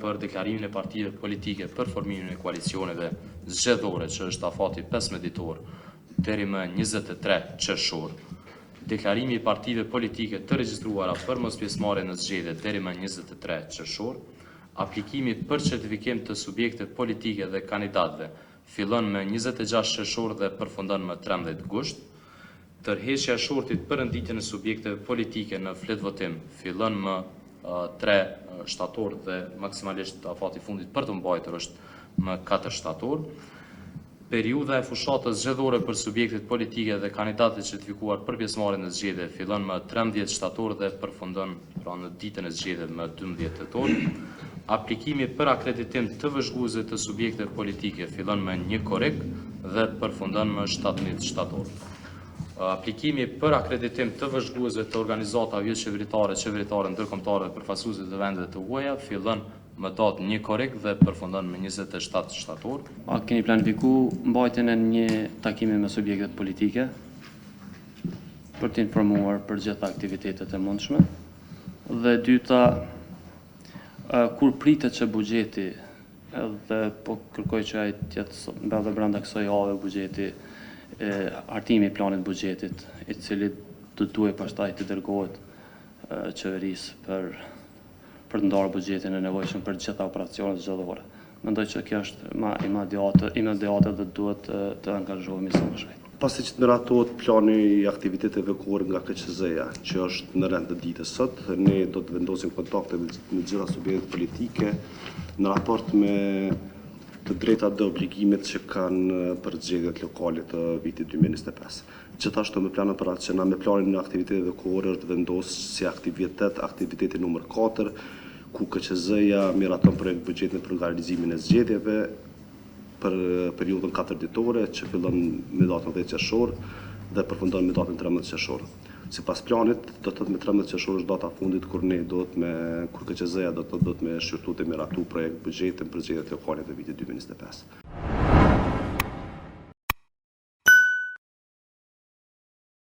Për deklarimin e partive politike për formimin e koalicioneve zgjedhore që është afati 15 ditor deri më 23 qershor. Deklarimi i partive politike të regjistruara për mospjesëmarrje në zgjedhje deri më 23 qershor. Aplikimi për certifikim të subjekte politike dhe kandidatëve fillon më 26 qershor dhe përfundon më 13 gusht. Tërheqja e shortit për renditjen e subjekteve politike në fletvotim fillon më 3 shtator dhe maksimalisht afati fundit për të mbajtur është më 4 shtator. Periudha e fushatës zgjedhore për subjektet politike dhe kandidatët certifikuar për pjesëmarrje në zgjedhje fillon më 13 shtator dhe përfundon në ditën e zgjedhjeve më 12 tetor. Aplikimi për akreditim të vëzhguesve të subjekteve politike fillon më 1 korrik dhe përfundon më 17 shtator. Aplikimi për akreditim të vëzhguesve të organizatave jo qeveritare, ndërkombëtare dhe përfaqësuesve të vendeve të huaja fillon më datë 1 korrik dhe përfundon më 27 shtator. A keni planifikuar mbajtjen e një takimi me subjektet politike për të informuar për gjitha aktivitetet e mundshme? Dhe dyta, kur pritet që buxheti, edhe po kërkoj që ai të jetë mbellë brenda kësaj jave buxheti, hartimi i planit buxhetit, i cili do duhet pastaj të dërgohet qeverisë për të ndarë buxhetin e nevojshëm për të gjitha operacionet zgjedhore. Mendoj që kjo është imediate dhe duhet të angazhohemi sa më shpejt. Pasi që të miratohet plani i aktiviteteve kohore nga KQZ-ja, që është në rend të ditës sot, ne do të vendosim kontakte me gjitha subjektet politike në raport me të drejtat dhe obligimet që kanë për zgjedhjet lokale të vitit 2025. Gjithashtu me planin operacional, me planin e aktiviteteve kohore është vendosur si aktiviteti numër 4, ku KQZ-ja miraton projekt buxhetin për realizimin e zgjedhjeve për periudhën 4 ditore, që fillon me datën 10 qershor dhe përfundon me datën 13 qershor. Sipas planit, do të thotë me 13 qershor është data fundit kur KQZ-ja do të me shqyrtu të miratu projekt buxhetin për zgjedhjet lokale të vitit 2025.